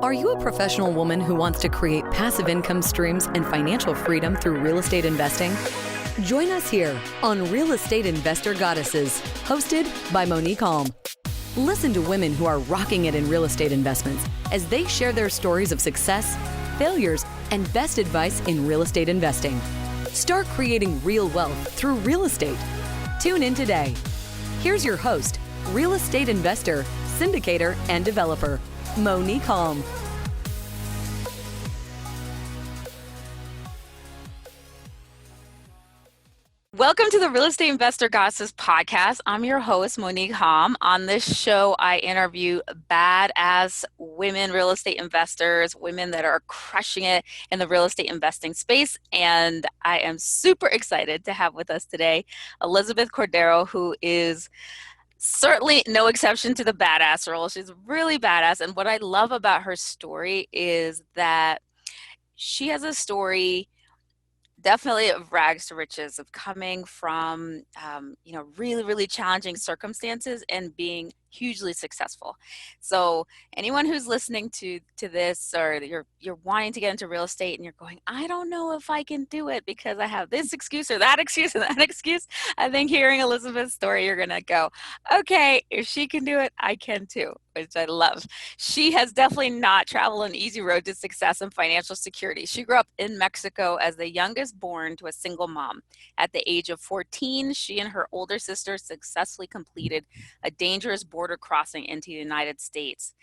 Are you a professional woman who wants to create passive income streams and financial freedom through real estate investing? Join us here on Real Estate Investor Goddesses, hosted by Monick Halm. Listen to women who are rocking it in real estate investments as they share their stories of success, failures, and best advice in real estate investing. Start creating real wealth through real estate. Tune in today. Here's your host, real estate investor, syndicator, and developer, Monick Halm. Welcome to the Real Estate Investor Goddesses podcast. I'm your host, Monick Halm. On this show, I interview badass women real estate investors, women that are crushing it in the real estate investing space. And I am super excited to have with us today Elizabeth Cordero, who is certainly no exception to the badass role. She's really badass. And what I love about her story is that she has a story definitely of rags to riches, of coming from, really, really challenging circumstances and being hugely successful. So anyone who's listening to this, or you're wanting to get into real estate and you're going, I don't know if I can do it because I have this excuse or that excuse and that excuse, I think hearing Elizabeth's story, you're going to go, okay, if she can do it, I can too, which I love. She has definitely not traveled an easy road to success and financial security. She grew up in Mexico as the youngest born to a single mom. At the age of 14, she and her older sister successfully completed a dangerous border crossing into the United States.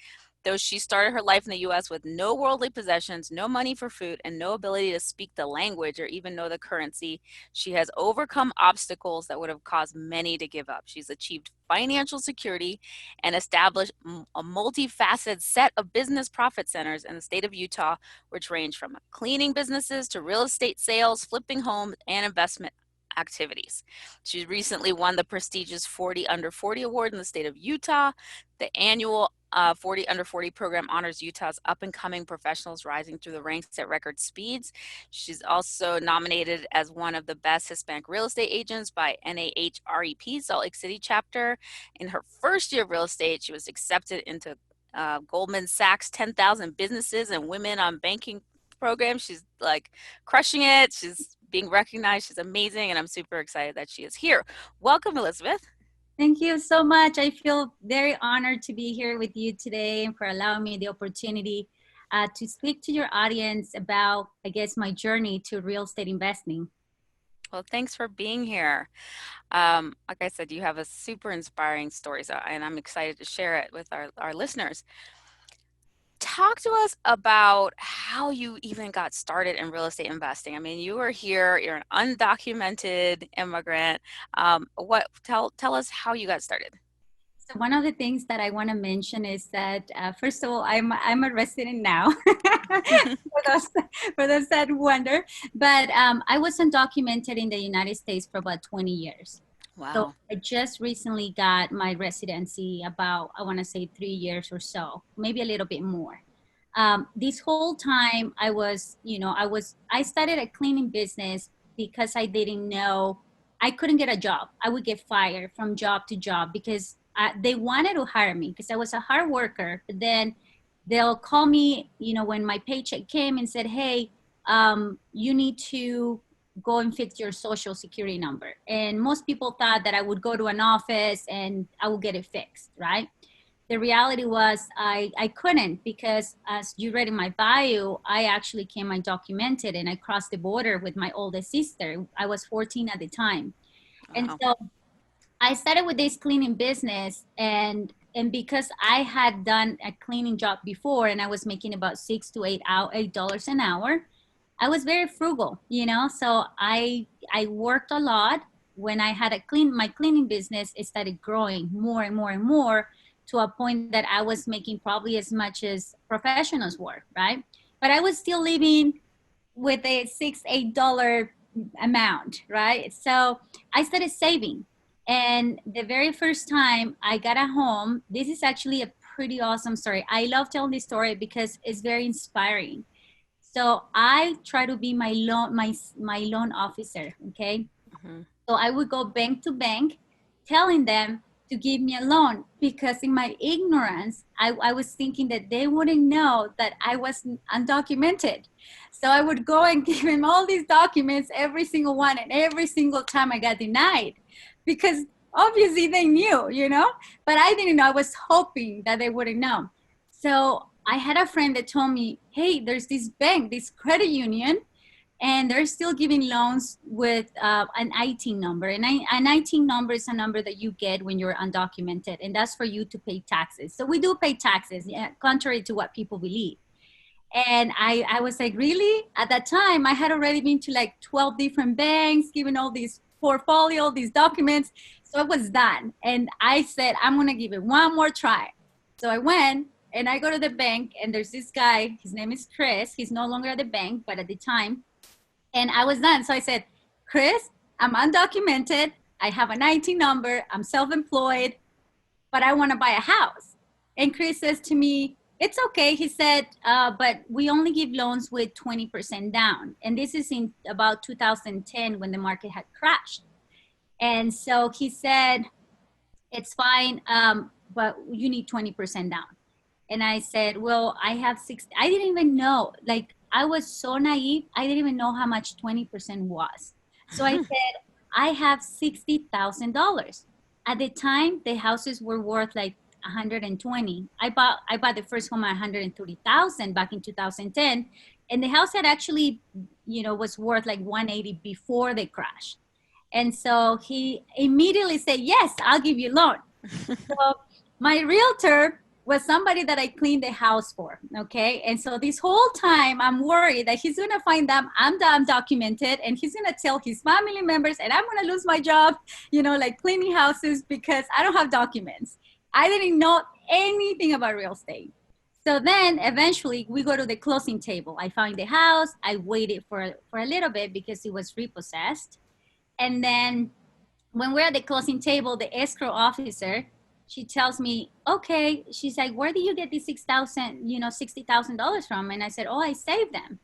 Though she started her life in the U.S. with no worldly possessions, no money for food, and no ability to speak the language or even know the currency, she has overcome obstacles that would have caused many to give up. She's achieved financial security and established a multifaceted set of business profit centers in the state of Utah, which range from cleaning businesses to real estate sales, flipping homes, and investment activities. She recently won the prestigious 40 Under 40 Award in the state of Utah. The annual 40 Under 40 program honors Utah's up-and-coming professionals rising through the ranks at record speeds. She's also nominated as one of the best Hispanic real estate agents by NAHREP Salt Lake City chapter. In her first year of real estate, she was accepted into Goldman Sachs 10,000 businesses and women on banking program. She's like crushing it. She's being recognized. She's amazing. And I'm super excited that she is here. Welcome, Elizabeth. Thank you so much. I feel very honored to be here with you today and for allowing me the opportunity to speak to your audience about, I guess, my journey to real estate investing. Well, thanks for being here. Like I said, you have a super inspiring story, and I'm excited to share it with our listeners. Talk to us about how you even got started in real estate investing. I mean, you were here, you're an undocumented immigrant. Tell us how you got started. So one of the things that I want to mention is that, first of all, I'm a resident now, for those that wonder. But I was undocumented in the United States for about 20 years. Wow. So I just recently got my residency about, I want to say 3 years or so, maybe a little bit more. This whole time I started a cleaning business because I didn't know, I couldn't get a job. I would get fired from job to job because they wanted to hire me because I was a hard worker. But then they'll call me, when my paycheck came and said, hey, you need to go and fix your social security number. And most people thought that I would go to an office and I would get it fixed, right? The reality was I couldn't because, as you read in my bio, I actually came undocumented and I crossed the border with my oldest sister. I was 14 at the time. Wow. And so I started with this cleaning business, and because I had done a cleaning job before and I was making about $6 to $8 an hour, I was very frugal, so I worked a lot. When I had my cleaning business, it started growing more and more and more to a point that I was making probably as much as professionals were, right? But I was still living with a $6, $8 amount, right? So I started saving. And the very first time I got a home, this is actually a pretty awesome story. I love telling this story because it's very inspiring. So I try to be my loan officer, okay? Mm-hmm. So I would go bank to bank telling them, to give me a loan, because in my ignorance, I was thinking that they wouldn't know that I was undocumented. So I would go and give him all these documents, every single one, and every single time I got denied, because obviously they knew, but I didn't know. I was hoping that they wouldn't know. So I had a friend that told me, hey, there's this bank, this credit union, and they're still giving loans with an ITIN number. And an ITIN number is a number that you get when you're undocumented, and that's for you to pay taxes. So we do pay taxes, contrary to what people believe. And I was like, really? At that time, I had already been to like 12 different banks, given all these portfolio, these documents. So I was done. And I said, I'm going to give it one more try. So I went and I go to the bank, and there's this guy, his name is Chris. He's no longer at the bank, but at the time, and I was done. So I said, Chris, I'm undocumented. I have an IT number. I'm self-employed, but I want to buy a house. And Chris says to me, it's okay. He said, but we only give loans with 20% down. And this is in about 2010 when the market had crashed. And so he said, it's fine, but you need 20% down. And I said, well, I have 60. I didn't even know, like, I was so naive. I didn't even know how much 20% was. So I said, I have $60,000. At the time, the houses were worth like 120. I bought the first home at 130,000 back in 2010. And the house had actually, was worth like 180 before they crashed. And so he immediately said, yes, I'll give you a loan. So my realtor was somebody that I cleaned the house for, okay? And so this whole time, I'm worried that he's gonna find that I'm undocumented, and he's gonna tell his family members, and I'm gonna lose my job, like cleaning houses, because I don't have documents. I didn't know anything about real estate. So then eventually we go to the closing table. I found the house. I waited for a little bit because it was repossessed. And then when we're at the closing table, the escrow officer, she tells me, okay, she's like, where did you get these $60,000 from? And I said, oh, I saved them,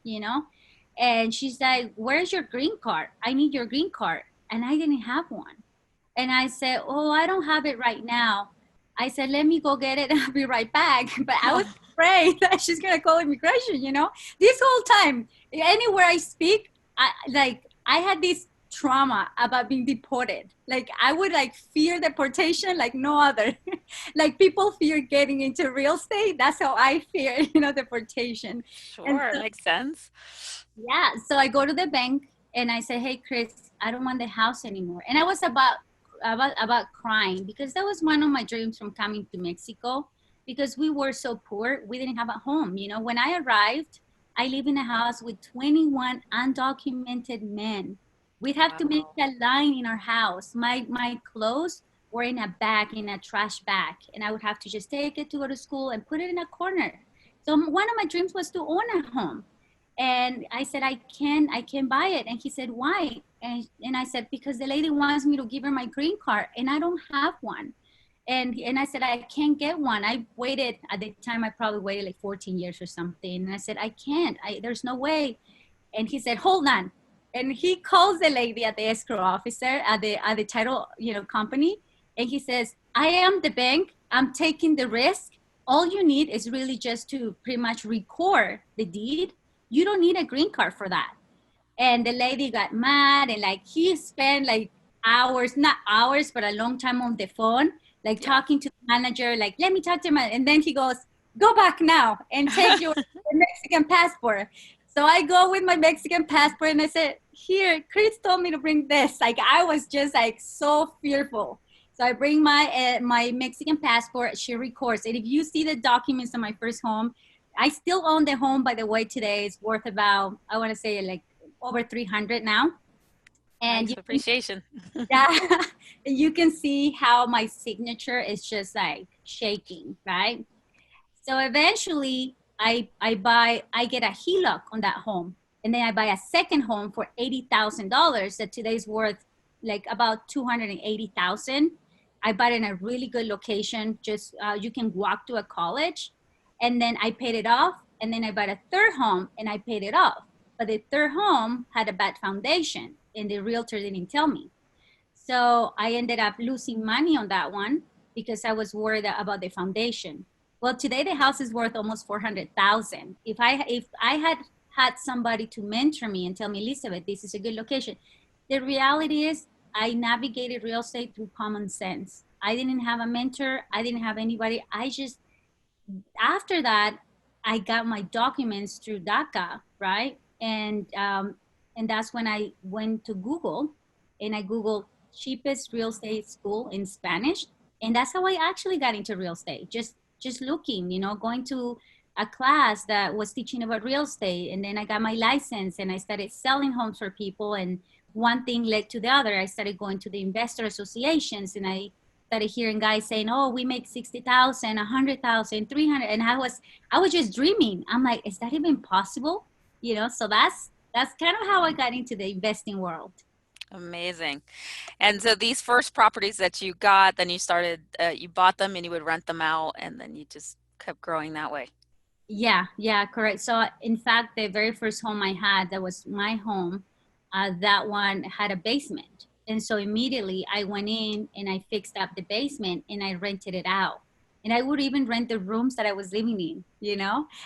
and she's like, where's your green card? I need your green card. And I didn't have one. And I said, oh, I don't have it right now. I said, let me go get it and I'll be right back. But I was afraid that she's going to call immigration, this whole time, anywhere I speak, I had this trauma about being deported. Like, I would fear deportation like no other. Like, people fear getting into real estate. That's how I fear, deportation. Sure, so, makes sense. Yeah. So I go to the bank and I say, hey, Chris, I don't want the house anymore. And I was about crying, because that was one of my dreams from coming to Mexico, because we were so poor. We didn't have a home. When I arrived, I live in a house with 21 undocumented men. We'd have to make a line in our house. My clothes were in a bag, in a trash bag, and I would have to just take it to go to school and put it in a corner. So one of my dreams was to own a home. And I said, I can buy it. And he said, why? And I said, because the lady wants me to give her my green card, and I don't have one. And I said, I can't get one. I waited, at the time, I probably waited like 14 years or something. And I said, I can't, there's no way. And he said, hold on. And he calls the lady at the escrow officer at the title, company. And he says, I am the bank. I'm taking the risk. All you need is really just to pretty much record the deed. You don't need a green card for that. And the lady got mad, and he spent hours, not hours, but a long time on the phone, talking to the manager, let me talk to him. And then he goes, go back now and take your Mexican passport. So I go with my Mexican passport, and I said, here, Chris told me to bring this. I was just so fearful. So I bring my Mexican passport. She records it. If you see the documents on my first home, I still own the home, by the way. Today it's worth about, I want to say over 300 now. And nice appreciation. Yeah, you can see how my signature is just shaking, right? So eventually I get a HELOC on that home. And then I buy a second home for $80,000 that today's worth about $280,000. I bought it in a really good location. Just you can walk to a college. And then I paid it off. And then I bought a third home and I paid it off. But the third home had a bad foundation, and the realtor didn't tell me. So I ended up losing money on that one. because I was worried about the foundation. Well, today the house is worth almost 400,000. If I had somebody to mentor me and tell me, Elizabeth, this is a good location. The reality is I navigated real estate through common sense. I didn't have a mentor. I didn't have anybody. I just, after that, I got my documents through DACA, right? And that's when I went to Google and I Googled cheapest real estate school in Spanish. And that's how I actually got into real estate. Just looking, going to a class that was teaching about real estate. And then I got my license and I started selling homes for people. And one thing led to the other. I started going to the investor associations and I started hearing guys saying, "Oh, we make 60,000, 100,000, 300," and I was just dreaming. I'm like, is that even possible? So that's kind of how I got into the investing world. Amazing. And so these first properties that you got, then you started, you bought them and you would rent them out, and then you just kept growing that way. Yeah, correct. So in fact, the very first home I had, that was my home, that one had a basement. And so immediately I went in and I fixed up the basement and I rented it out. And I would even rent the rooms that I was living in.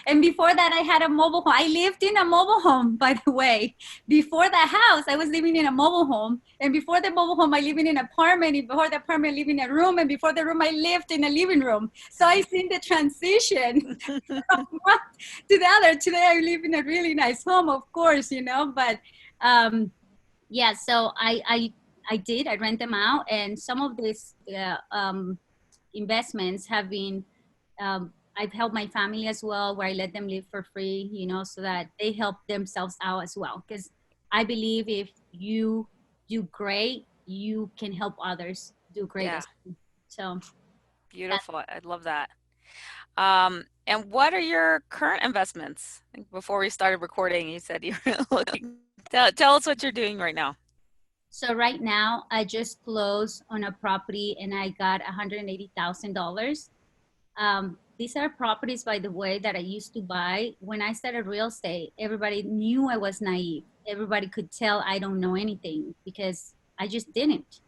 And before that, I had a mobile home. I lived in a mobile home, by the way. Before the house, I was living in a mobile home. And before the mobile home, I lived in an apartment. And before the apartment, I lived in a room. And before the room, I lived in a living room. So I seen the transition from one to the other. Today, I live in a really nice home, of course, but yeah, so I rent them out. And some of these investments have been, I've helped my family as well, where I let them live for free, so that they help themselves out as well. Because I believe if you do great, you can help others do great Yeah, as well. So beautiful. I love that. And what are your current investments? I think before we started recording, you said you were looking. Tell us what you're doing right now. so right now, I just closed on a property and I got $180,000. These are properties, by the way, that I used to buy. When I started real estate, everybody knew I was naive. Everybody could tell I don't know anything because I just didn't.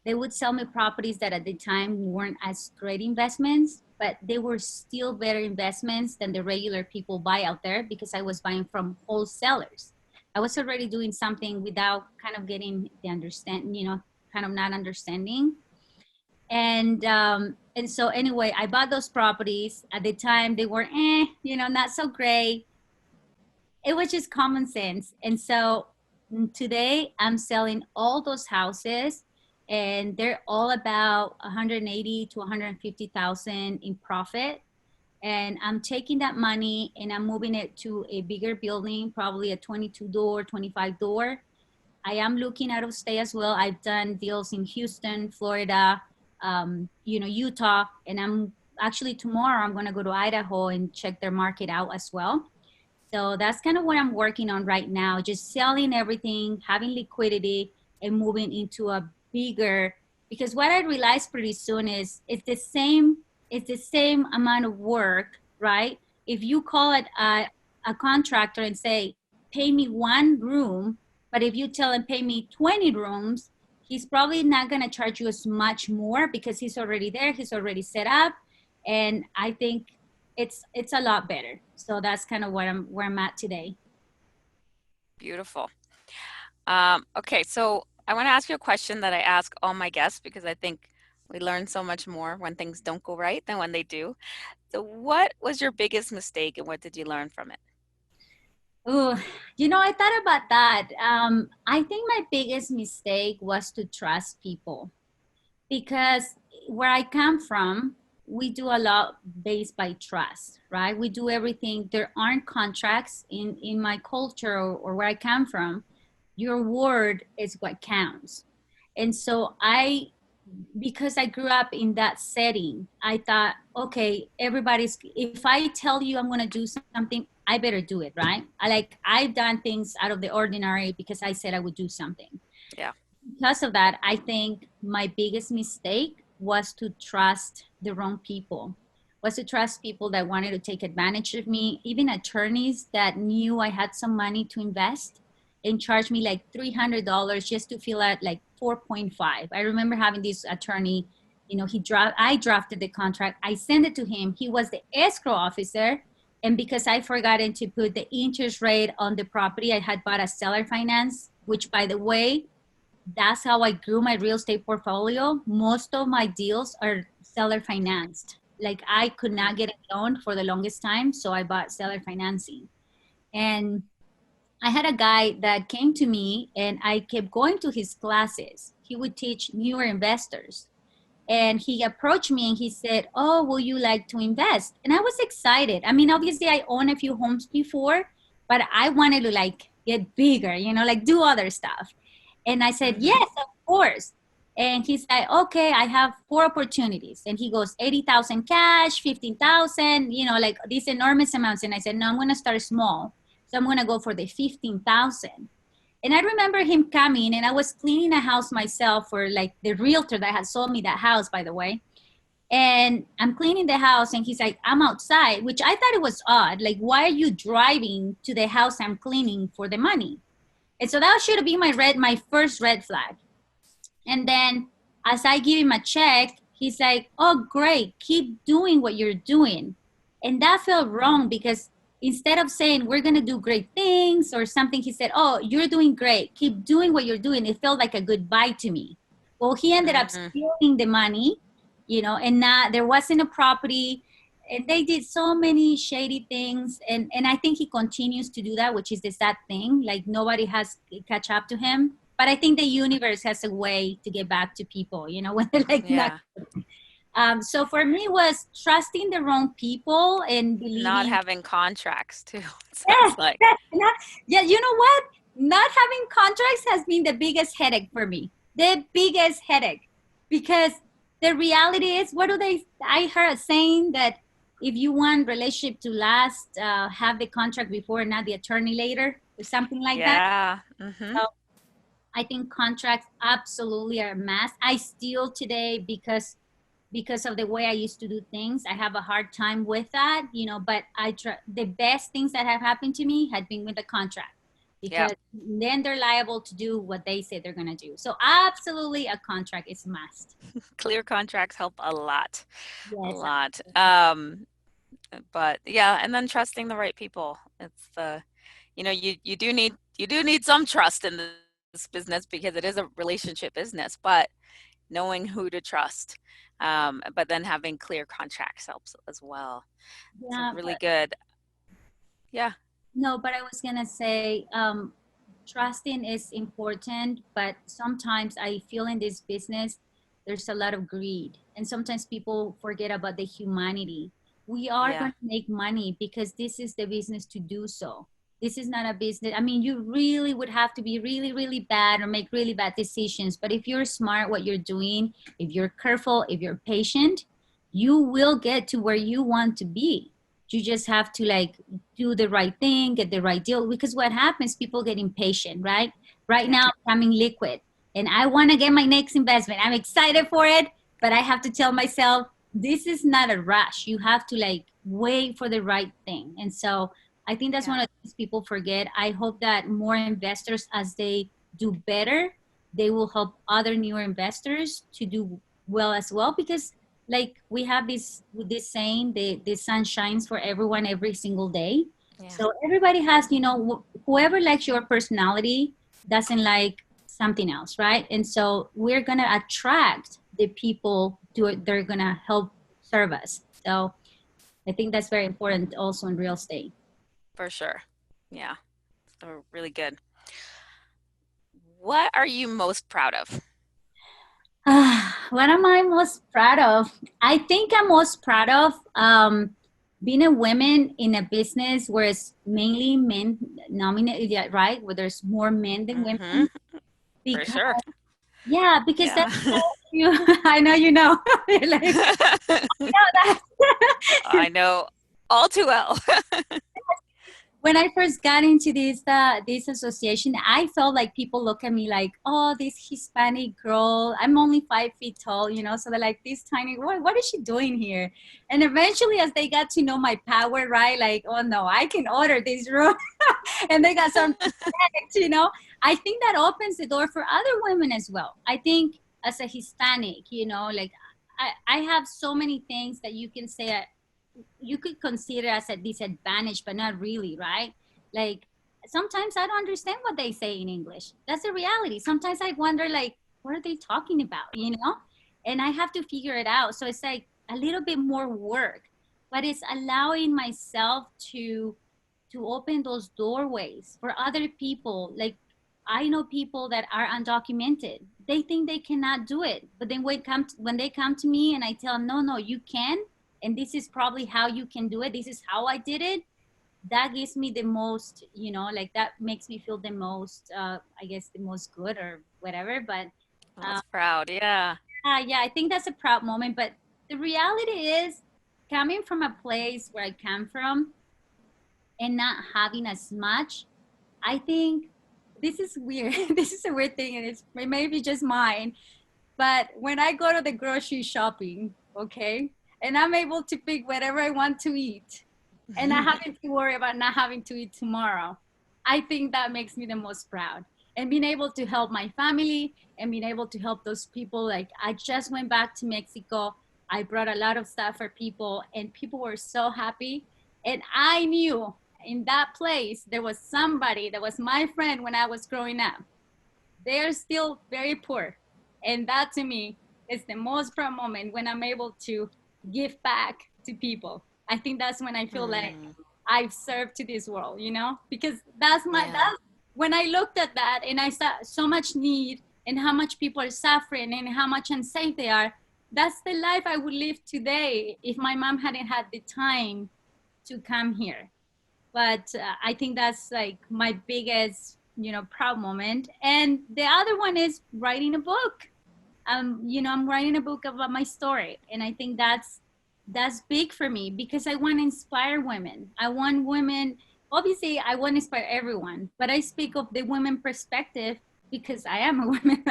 They would sell me properties that at the time weren't as great investments, but they were still better investments than the regular people buy out there because I was buying from wholesalers. I was already doing something without kind of getting the understand, kind of not understanding. And so anyway, I bought those properties. At the time they were not so great. It was just common sense. And so today I'm selling all those houses and they're all about 180 to 150,000 in profit. And I'm taking that money and I'm moving it to a bigger building, probably a 22 door, 25 door. I am looking out of state as well. I've done deals in Houston, Florida, Utah, and I'm actually tomorrow I'm going to go to Idaho and check their market out as well. So that's kind of what I'm working on right now, just selling everything, having liquidity, and moving into a bigger. Because what I realized pretty soon is it's the same amount of work, right? If you call it a contractor and say, pay me one room, but if you tell him pay me 20 rooms, he's probably not going to charge you as much more because he's already there, he's already set up. And I think it's a lot better. So that's kind of where I'm at today. Beautiful. Okay, so I want to ask you a question that I ask all my guests because I think we learn so much more when things don't go right than when they do. So what was your biggest mistake and what did you learn from it? Oh, I thought about that. I think my biggest mistake was to trust people because where I come from, we do a lot based by trust, right? We do everything. There aren't contracts in my culture or where I come from. Your word is what counts. And so because I grew up in that setting, I thought, okay, if I tell you I'm going to do something, I better do it, right? I've done things out of the ordinary because I said I would do something. Yeah. Because of that, I think my biggest mistake was to trust the wrong people, was to trust people that wanted to take advantage of me, even attorneys that knew I had some money to invest and charged me like $300 just to fill out like 4.5. I remember having this attorney I drafted the contract. I sent it to him. He was the escrow officer. And because I forgotten to put the interest rate on the property, I had bought a seller finance, which, by the way, that's how I grew my real estate portfolio. Most of my deals are seller financed. Like, I could not get a loan for the longest time, so I bought seller financing. And I had a guy that came to me, and I kept going to his classes. He would teach newer investors. And he approached me and he said, "Oh, will you like to invest?" And I was excited. I mean, obviously I owned a few homes before, but I wanted to like get bigger, like do other stuff. And I said, "Yes, of course." And he's like, "Okay, I have 4 opportunities." And he goes, 80,000 cash, 15,000, like these enormous amounts. And I said, "No, I'm going to start small. So I'm going to go for the 15,000." And I remember him coming, and I was cleaning a house myself for like the realtor that had sold me that house, by the way. And I'm cleaning the house, and he's like, "I'm outside," which I thought it was odd. Like, why are you driving to the house I'm cleaning for the money? And so that should have been my first red flag. And then as I give him a check, he's like, "Oh, great, keep doing what you're doing." And that felt wrong because instead of saying, "We're going to do great things" or something, he said, "Oh, you're doing great. Keep doing what you're doing." It felt like a goodbye to me. Well, he ended up stealing the money, and there wasn't a property. And they did so many shady things. And I think he continues to do that, which is the sad thing. Like, nobody has catch up to him. But I think the universe has a way to get back to people, when they're like, Yeah. so for me was trusting the wrong people and believing. Not having contracts too. Yes, Like. Yeah, you know what? Not having contracts has been the biggest headache for me. The biggest headache. Because the reality is, I heard a saying that if you want relationship to last, have the contract before, not the attorney later, or something like that. Yeah. So I think contracts absolutely are a must. I still today, because of the way I used to do things, I have a hard time with that, but the best things that have happened to me had been with the contract, because then they're liable to do what they say they're going to do. So absolutely a contract is a must. Clear contracts help a lot. Yes. A lot. But yeah, and then trusting the right people. It's you do need some trust in this business because it is a relationship business, but knowing who to trust. But then having clear contracts helps as well. Yeah, so really good. Yeah. No, but I was gonna say, trusting is important, but sometimes I feel in this business there's a lot of greed, and sometimes people forget about the humanity. We are going to make money because this is the business to do so. This is not a business. I mean, you really would have to be really, really bad or make really bad decisions. But if you're smart, what you're doing, if you're careful, if you're patient, you will get to where you want to be. You just have to like do the right thing, get the right deal. Because what happens, people get impatient, right? Right now, I'm becoming liquid and I want to get my next investment. I'm excited for it, but I have to tell myself, this is not a rush. You have to like wait for the right thing. And so I think that's one of the things people forget. I hope that more investors, as they do better, they will help other newer investors to do well as well. Because like we have this saying, the sun shines for everyone every single day. So everybody has, whoever likes your personality doesn't like something else, right? And so we're going to attract the people they're going to help serve us. So I think that's very important also in real estate. For sure. Yeah. So really good. What are you most proud of? What am I most proud of? I think I'm most proud of being a woman in a business where it's mainly men nominated, right? Where there's more men than women. For sure. Yeah, because that's you. I know you know. Like, I know that. I know all too well. When I first got into this association, I felt like people look at me like, "Oh, this Hispanic girl. I'm only 5 feet tall, So they're like, this tiny. What is she doing here?" And eventually, as they got to know my power, right? Like, "Oh no, I can order this room," and they got some respect, I think that opens the door for other women as well. I think as a Hispanic, like I have so many things that you can say you could consider as a disadvantage, but not really, right? Like sometimes I don't understand what they say in English. That's the reality. Sometimes I wonder, like, what are they talking about, you know? And I have to figure it out. So it's like a little bit more work, but it's allowing myself to open those doorways for other people. Like I know people that are undocumented. They think they cannot do it, but then when they come to me and I tell them, no, you can, and this is probably how you can do it. This is how I did it. That gives me the most, you know, like that makes me feel the most, I guess, the most good or whatever. But uh, Most proud. Yeah. yeah, I think that's a proud moment. But the reality is, coming from a place where I come from and not having as much, I think this is weird. This is a weird thing, and it may be just mine. But when I go to the grocery shopping, okay, and I'm able to pick whatever I want to eat, and not having to worry about not having to eat tomorrow, I think that makes me the most proud. And being able to help my family and being able to help those people. Like I just went back to Mexico. I brought a lot of stuff for people, and people were so happy. And I knew in that place there was somebody that was my friend when I was growing up. They're still very poor. And that to me is the most proud moment, when I'm able to give back to people. I think that's when I feel like Mm, I've served to this world, you know, because yeah. that's when I looked at that and I saw so much need and how much people are suffering and how much unsafe they are. That's the life I would live today if my mom hadn't had the time to come here. But I think that's like my biggest, you know, proud moment. And the other one is writing a book. You know, I'm writing a book about my story, and I think that's big for me because I want to inspire women. I want women. Obviously, I want to inspire everyone, but I speak of the women perspective because I am a woman,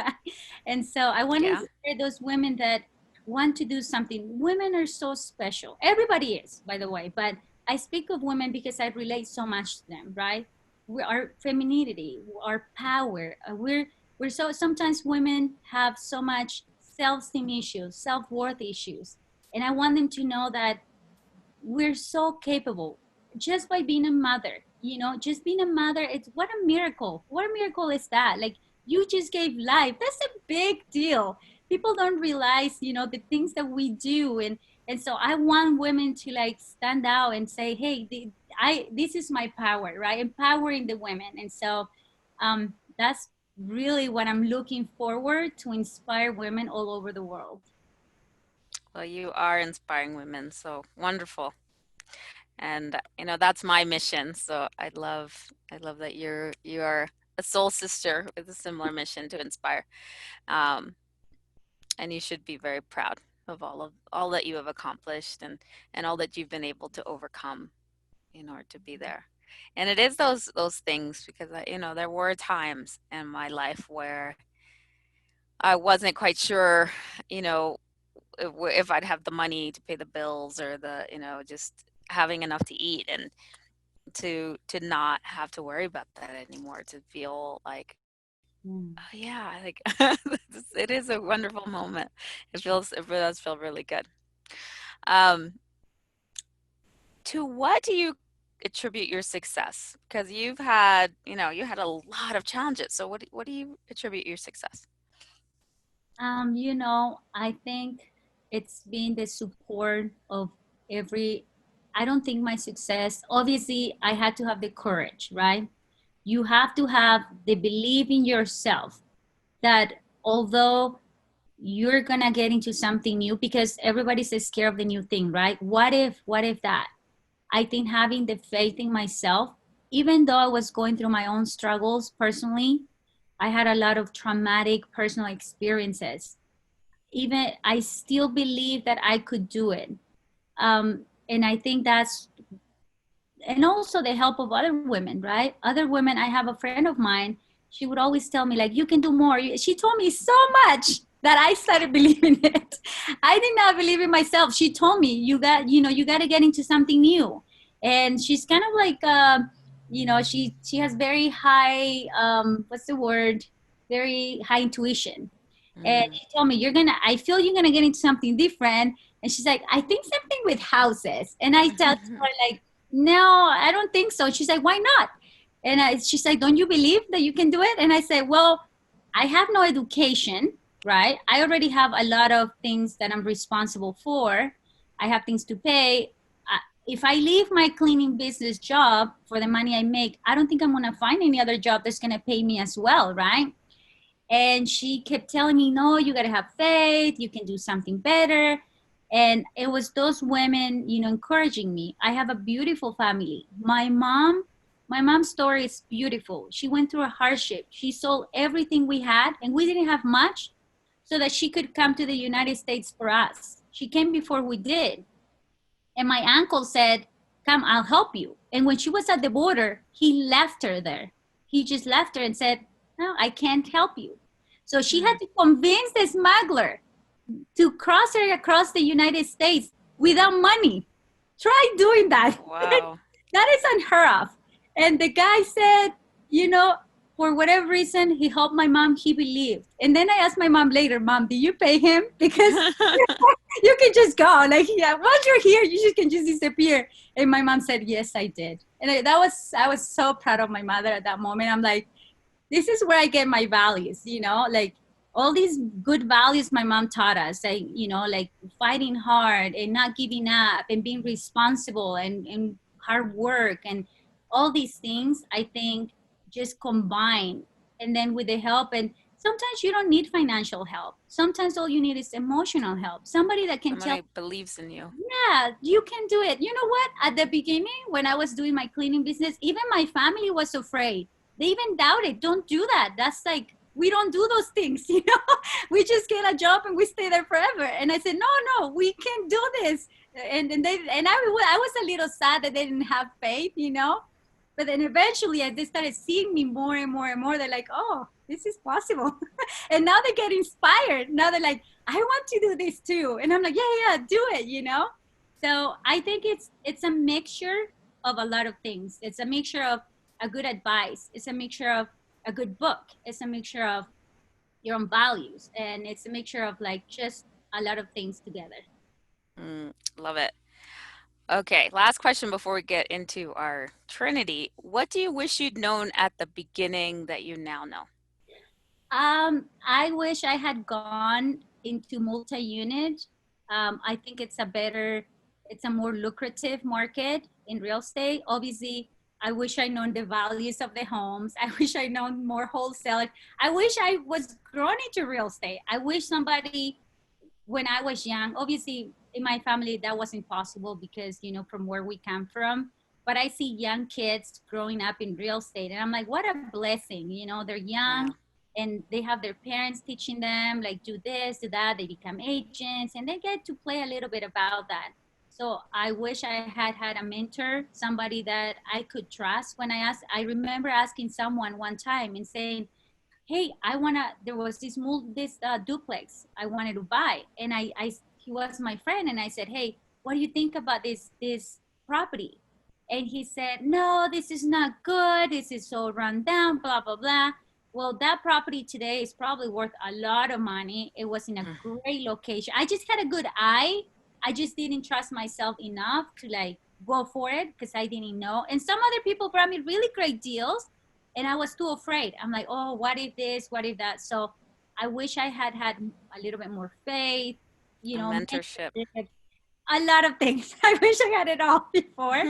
and so I want to Yeah. inspire those women that want to do something. Women are so special. Everybody is, by the way, but I speak of women because I relate so much to them, right? Our femininity, our power. We're so sometimes women have so much self-esteem issues, self-worth issues, and I want them to know that we're so capable just by being a mother. You know, just being a mother, it's what a miracle. What a miracle is that? Like you just gave life. That's a big deal. People don't realize, you know, the things that we do. And so I want women to like stand out and say, hey, this is my power, right? Empowering the women. And so that's really what I'm looking forward to, inspire women all over the world. Well, you are inspiring women. So wonderful. And that's my mission. So I love that you are a soul sister with a similar mission to inspire. Um, and you should be very proud of all that you have accomplished and all that you've been able to overcome in order to be there. And it is those things because there were times in my life where I wasn't quite sure, you know, if I'd have the money to pay the bills or just having enough to eat and to not have to worry about that anymore, to feel like, oh, Mm. yeah, like it is a wonderful moment. It really does feel really good. Um, to what do you attribute your success? Because you had a lot of challenges. So what do you attribute your success? You know, I think it's been the support of every, I don't think my success, obviously, I had to have the courage, right? You have to have the belief in yourself that although you're gonna get into something new, because everybody's scared of the new thing, right? What if that? I think having the faith in myself, even though I was going through my own struggles personally, I had a lot of traumatic personal experiences. Even I still believe that I could do it. And I think that's, and also the help of other women, right? Other women, I have a friend of mine, she would always tell me, like, you can do more. She told me so much that I started believing it. I did not believe in myself. She told me, you got to get into something new. And she's kind of like, she has very high, what's the word? Very high intuition. And Mm. she told me, I feel you're gonna get into something different. And she's like, I think something with houses. And I told her like, no, I don't think so. She's like, why not? And she's like, don't you believe that you can do it? And I said, well, I have no education, right? I already have a lot of things that I'm responsible for. I have things to pay. If I leave my cleaning business job for the money I make, I don't think I'm gonna find any other job that's gonna pay me as well, right? And she kept telling me, no, you got to have faith, you can do something better. And it was those women, encouraging me. I have a beautiful family. My mom's story is beautiful. She went through a hardship. She sold everything we had, and we didn't have much, so that she could come to the United States for us. She came before we did. And my uncle said, come, I'll help you. And when she was at the border, he left her there. He just left her and said, no, I can't help you. So she had to convince the smuggler to cross her across the United States without money. Try doing that. Wow. That is unheard of. And the guy said, you know, for whatever reason, he helped my mom. He believed. And then I asked my mom later, Mom, did you pay him? Because you can just go. Like, yeah, once you're here, you just can just disappear. And my mom said, yes, I did. And I was so proud of my mother at that moment. I'm like, this is where I get my values, like all these good values my mom taught us, like, like fighting hard and not giving up and being responsible and hard work and all these things, I think just combine. And then with the help, and sometimes you don't need financial help. Sometimes all you need is emotional help. Somebody that can tell, Somebody believes in you. yeah, you can do it. You know what? At the beginning, when I was doing my cleaning business, even my family was afraid. They even doubted, don't do that. That's like, we don't do those things, we just get a job and we stay there forever. And I said, no, no, we can do this. And I was a little sad that they didn't have faith. But then eventually, as they started seeing me more and more and more, they're like, oh, this is possible. And now they get inspired. Now they're like, I want to do this too. And I'm like, yeah, do it. So I think it's a mixture of a lot of things. It's a mixture of a good advice. It's a mixture of a good book. It's a mixture of your own values. And it's a mixture of like just a lot of things together. Love it. Okay, last question before we get into our Trinity. What do you wish you'd known at the beginning that you now know? I wish I had gone into multi-unit. I think it's a more lucrative market in real estate. Obviously, I wish I known the values of the homes. I wish I known more wholesale. I wish I was grown into real estate. I wish somebody, when I was young, obviously in my family that wasn't possible because from where we come from. But I see young kids growing up in real estate, and I'm like, what a blessing! They're young Yeah. and they have their parents teaching them like do this, do that. They become agents, and they get to play a little bit about that. So I wish I had had a mentor, somebody that I could trust. I remember asking someone one time and saying, hey, there was this duplex I wanted to buy. And he was my friend. And I said, hey, what do you think about this property? And he said, no, this is not good. This is so run down, blah, blah, blah. Well, that property today is probably worth a lot of money. It was in a great location. I just had a good eye. I just didn't trust myself enough to like go for it because I didn't know. And some other people brought me really great deals and I was too afraid. I'm like, oh, what if this? What if that? So I wish I had had a little bit more faith, A mentorship. mentorship, a lot of things. I wish I had it all before.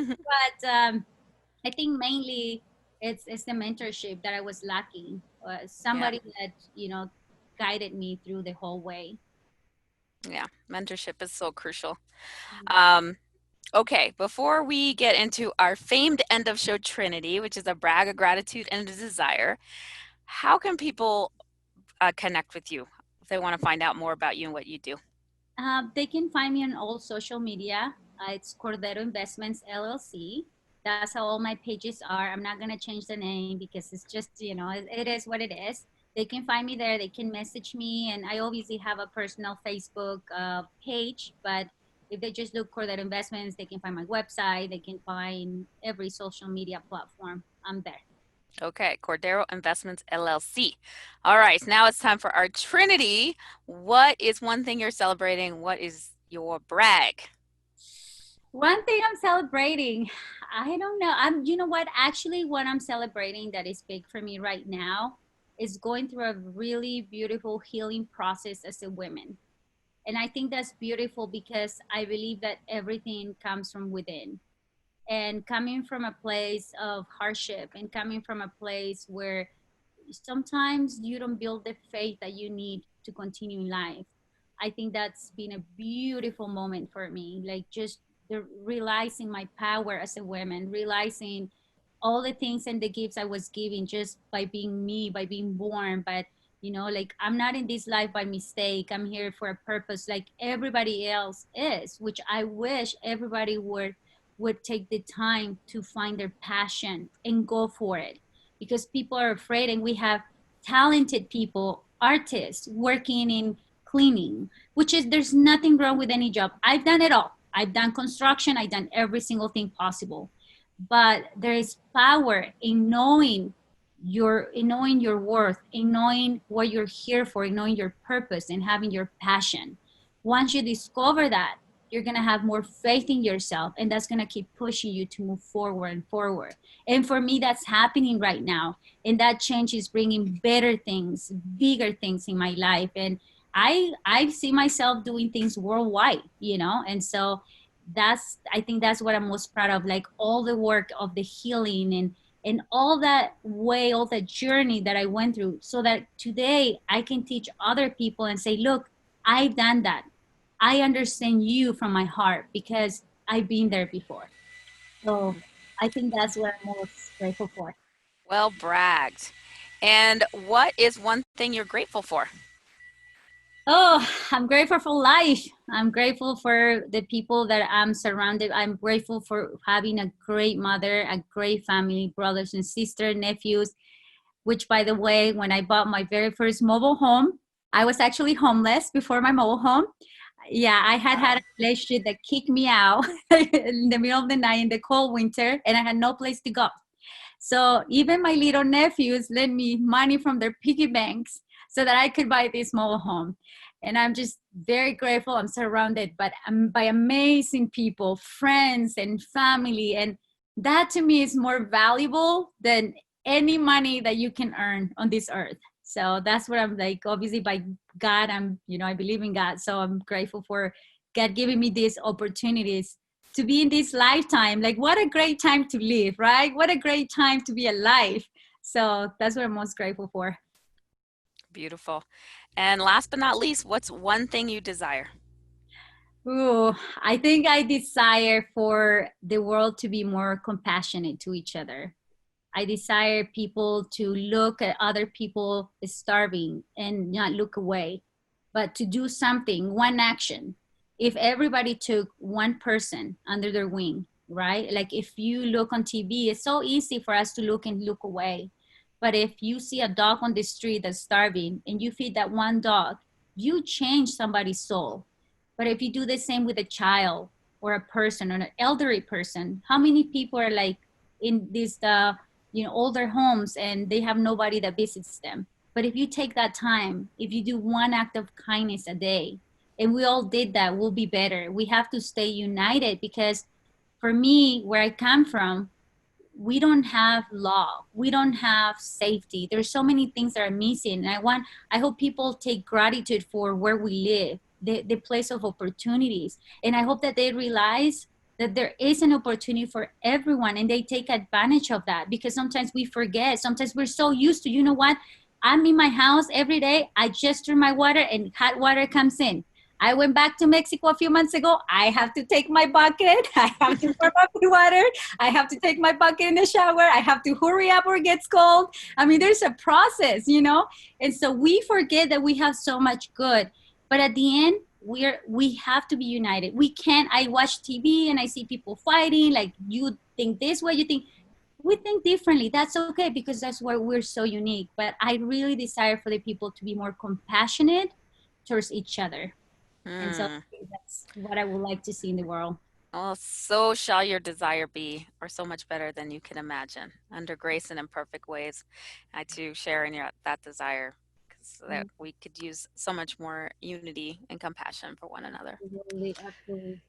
But I think mainly it's the mentorship that I was lacking. Yeah. Somebody that guided me through the whole way. Yeah. Mentorship is so crucial. Um, okay, before we get into our famed end of show Trinity, which is a brag, a gratitude, and a desire, how can people connect with you if they want to find out more about you and what you do? They can find me on all social media. It's Cordero Investments LLC. That's how all my pages are. I'm not going to change the name because it's just, it is what it is. They can find me there. They can message me. And I obviously have a personal Facebook page. But if they just look Cordero Investments, they can find my website. They can find every social media platform. I'm there. Okay, Cordero Investments LLC. All right, now it's time for our Trinity. What is one thing you're celebrating? What is your brag? One thing I'm celebrating, I don't know. You know what? Actually, what I'm celebrating that is big for me right now is going through a really beautiful healing process as a woman. And I think that's beautiful because I believe that everything comes from within. And coming from a place of hardship and coming from a place where sometimes you don't build the faith that you need to continue in life. I think that's been a beautiful moment for me. Like just realizing my power as a woman, realizing all the things and the gifts I was given just by being me, by being born. But like I'm not in this life by mistake. I'm here for a purpose, like everybody else is, which I wish everybody would take the time to find their passion and go for it, because people are afraid, and we have talented people, artists working in cleaning, which is, there's nothing wrong with any job. I've done it all. I've done construction, I've done every single thing possible. But there is power in knowing your worth, in knowing what you're here for, in knowing your purpose and having your passion. Once you discover that, you're going to have more faith in yourself, and that's going to keep pushing you to move forward and forward. And for me, that's happening right now. And that change is bringing better things, bigger things in my life. And I see myself doing things worldwide, and so I think that's what I'm most proud of, like all the work of the healing and all that way, all that journey that I went through, so that today I can teach other people and say, look, I've done that. I understand you from my heart because I've been there before. So I think that's what I'm most grateful for. Well bragged. And what is one thing you're grateful for? Oh, I'm grateful for life. I'm grateful for the people that I'm surrounded. I'm grateful for having a great mother, a great family, brothers and sisters, nephews, which, by the way, when I bought my very first mobile home, I was actually homeless before my mobile home. Yeah, I had Wow. a relationship that kicked me out in the middle of the night in the cold winter, and I had no place to go. So even my little nephews lent me money from their piggy banks so that I could buy this mobile home. And I'm just very grateful. I'm surrounded by amazing people, friends and family. And that to me is more valuable than any money that you can earn on this earth. So that's what I'm like. Obviously, by God, I believe in God. So I'm grateful for God giving me these opportunities to be in this lifetime. Like, what a great time to live, right? What a great time to be alive. So that's what I'm most grateful for. Beautiful. And last but not least, what's one thing you desire? Ooh, I think I desire for the world to be more compassionate to each other. I desire people to look at other people starving and not look away, but to do something, one action. If everybody took one person under their wing, right? Like if you look on TV, it's so easy for us to look and look away. But if you see a dog on the street that's starving and you feed that one dog, you change somebody's soul. But if you do the same with a child or a person or an elderly person, how many people are like in these older homes and they have nobody that visits them? But if you take that time, if you do one act of kindness a day, and we all did that, we'll be better. We have to stay united, because for me, where I come from, we don't have law, we don't have safety. There's so many things that are missing, and I hope people take gratitude for where we live, the place of opportunities. And I hope that they realize that there is an opportunity for everyone, and they take advantage of that, because sometimes we forget. Sometimes we're so used to, I'm in my house every day, I just turn my water and hot water comes in. I went back to Mexico a few months ago. I have to take my bucket. I have to warm up the water. I have to take my bucket in the shower. I have to hurry up or it gets cold. I mean, there's a process. And so we forget that we have so much good. But at the end, we have to be united. We can't. I watch TV and I see people fighting. Like, you think this way, you think we think differently. That's okay, because that's why we're so unique. But I really desire for the people to be more compassionate towards each other. And so Hmm. that's what I would like to see in the world. Oh, so shall your desire be, or so much better than you can imagine, under grace and in perfect ways. I too share in that desire, because that we could use so much more unity and compassion for one another. Absolutely, absolutely.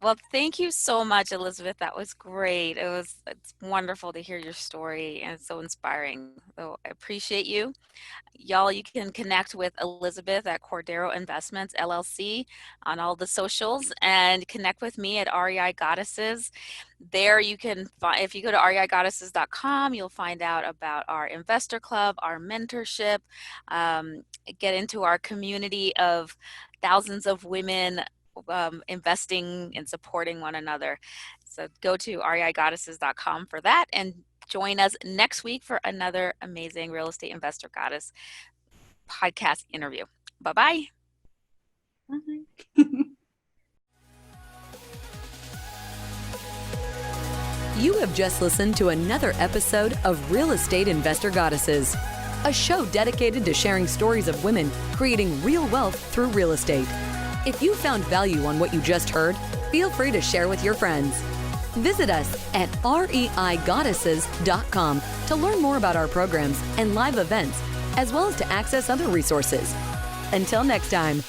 Well, thank you so much, Elizabeth. That was great. It's wonderful to hear your story, and it's so inspiring. So I appreciate you. Y'all, you can connect with Elizabeth at Cordero Investments LLC on all the socials, and connect with me at REI Goddesses. There you can find, if you go to reigoddesses.com, you'll find out about our investor club, our mentorship, get into our community of thousands of women investing and supporting one another. So go to reigoddesses.com for that, and join us next week for another amazing Real Estate Investor Goddess podcast interview. Bye-bye. Bye. You have just listened to another episode of Real Estate Investor Goddesses, a show dedicated to sharing stories of women creating real wealth through real estate. If you found value on what you just heard, feel free to share with your friends. Visit us at reigoddesses.com to learn more about our programs and live events, as well as to access other resources. Until next time.